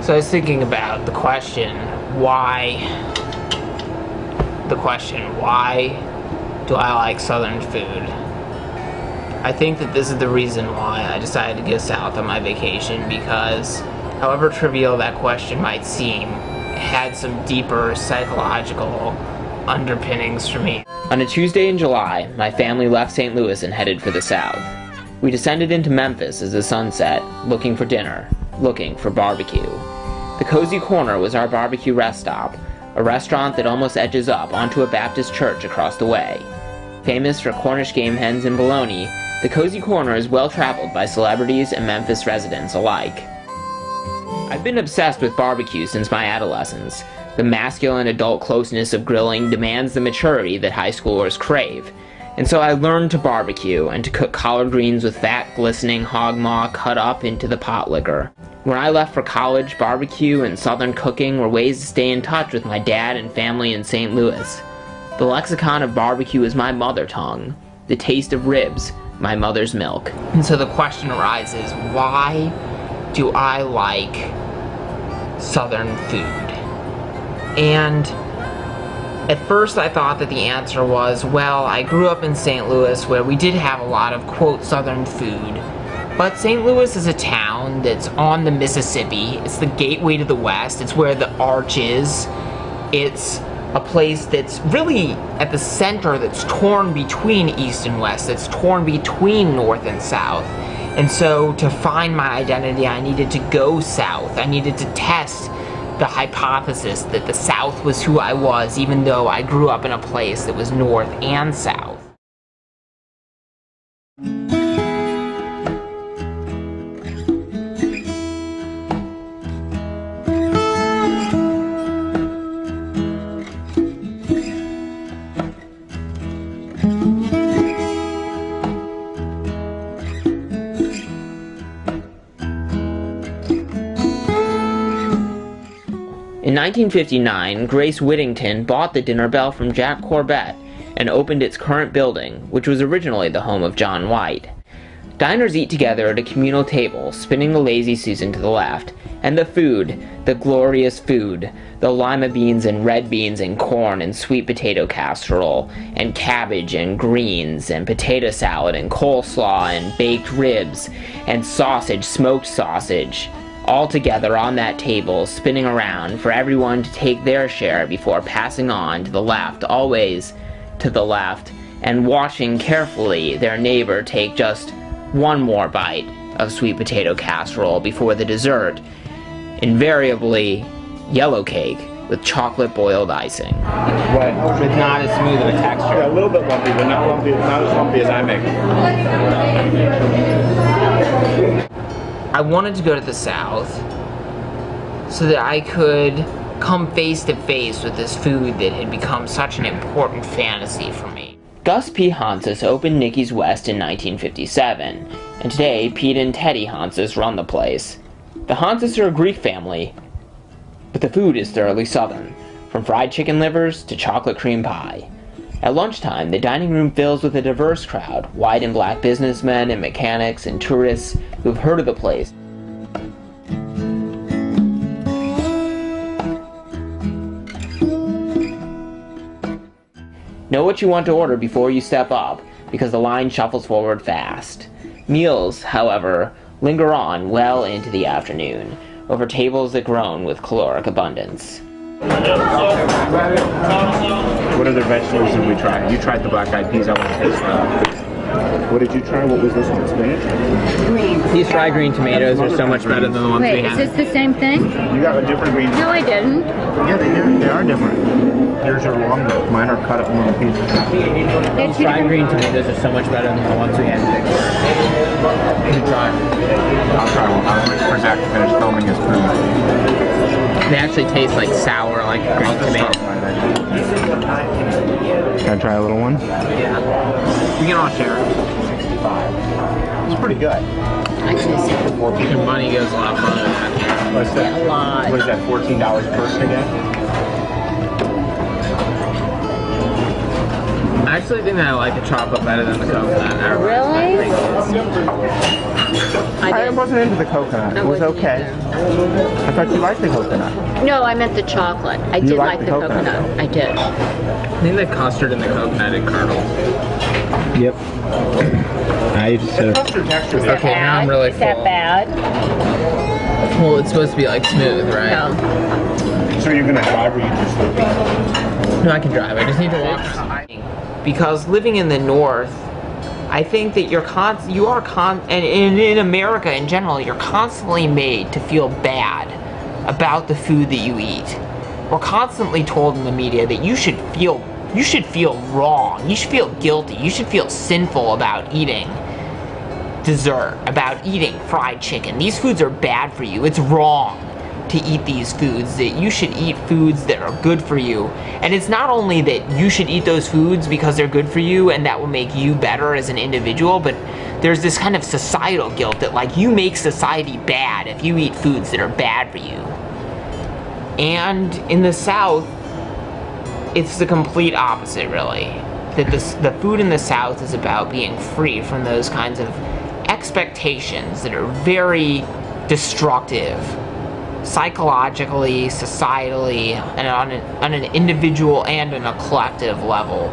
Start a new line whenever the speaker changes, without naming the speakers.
So I was thinking about the question, why do I like Southern food? I think that this is the reason why I decided to go south on my vacation, because however trivial that question might seem, it had some deeper psychological underpinnings for me. On a Tuesday in July, my family left St. Louis and headed for the south. We descended into Memphis as the sun set, looking for dinner, looking for barbecue. The Cozy Corner was our barbecue rest stop, a restaurant that almost edges up onto a Baptist church across the way. Famous for Cornish game hens and bologna, the Cozy Corner is well traveled by celebrities and Memphis residents alike. I've been obsessed with barbecue since my adolescence. The masculine adult closeness of grilling demands the maturity that high schoolers crave. And so I learned to barbecue and to cook collard greens with fat, glistening hog maw cut up into the pot liquor. When I left for college, barbecue and Southern cooking were ways to stay in touch with my dad and family in St. Louis. The lexicon of barbecue is my mother tongue. The taste of ribs, my mother's milk. And so the question arises, why do I like Southern food? And at first I thought that the answer was, well, I grew up in St. Louis where we did have a lot of, quote, Southern food. But St. Louis is a town that's on the Mississippi. It's the gateway to the West. It's where the Arch is. It's a place that's really at the center, that's torn between East and West, that's torn between North and South. And so to find my identity, I needed to go south. I needed to test the hypothesis that the South was who I was, even though I grew up in a place that was North and South. In 1959, Grace Whittington bought the dinner bell from Jack Corbett and opened its current building, which was originally the home of John White. Diners eat together at a communal table, spinning the lazy Susan to the left, and the food, the glorious food, the lima beans and red beans and corn and sweet potato casserole, and cabbage and greens, and potato salad and coleslaw and baked ribs, and sausage, smoked sausage, all together on that table, spinning around for everyone to take their share before passing on to the left, always to the left, and watching carefully their neighbor take just one more bite of sweet potato casserole before the dessert, invariably yellow cake with chocolate boiled icing.
What?
With not as smooth of a texture.
Yeah, a little bit lumpy, but not as lumpy as I make it.
I wanted to go to the South so that I could come face to face with this food that had become such an important fantasy for me. Gus P. Hanses opened Nicky's West in 1957, and today Pete and Teddy Hanses run the place. The Hanses are a Greek family, but the food is thoroughly Southern, from fried chicken livers to chocolate cream pie. At lunchtime, the dining room fills with a diverse crowd, white and black businessmen and mechanics and tourists who've heard of the place. Know what you want to order before you step up, because the line shuffles forward fast. Meals, however, linger on well into the afternoon, over tables that groan with caloric abundance.
What other vegetables did we try? You tried the black-eyed peas. I want to taste them. What did you try? What was this one? Spinach?
Green.
These fried green tomatoes are so much better than the ones we
Wait,
had.
is this the same thing?
You got a different green.
No, I didn't.
Yeah, they are different. Yours are longer. Mine are cut up in little pieces.
These fried green tomatoes are so much better than the ones we had. You should try.
I'll try one. I'm waiting for Zach to finish filming his food.
They actually taste like sour, like green tomatoes.
Can I try a little one?
Yeah. We can all share.
It's pretty good.
Actually,
Your money goes a lot further than that.
What's that?
a lot.
What is that? $14 a person again?
I actually think that I like the chocolate better than the coconut.
Really?
I wasn't into the coconut. It was
wasn't
okay. I thought you liked the coconut.
No, I meant the chocolate. I
You
did
like
like
the
the
coconut,
coconut. I did.
I think the custard and the coconut and kernel.
Yep. I just
Custard texture.
Okay, now I'm really
Is that
full.
bad?
Well, it's supposed to be like smooth, right?
No.
So you're gonna drive or you just sleeping?
No, I can drive. I just need to walk. Because living in the north, I think that and in America in general, you're constantly made to feel bad about the food that you eat. We're constantly told in the media that you should feel wrong, you should feel guilty, you should feel sinful about eating dessert, about eating fried chicken. These foods are bad for you. It's wrong to eat these foods, that you should eat foods that are good for you. And it's not only that you should eat those foods because they're good for you and that will make you better as an individual, but there's this kind of societal guilt that like you make society bad if you eat foods that are bad for you. And in the South, it's the complete opposite, really. That the food in the South is about being free from those kinds of expectations that are very destructive, psychologically, societally, and on an individual and on a collective level.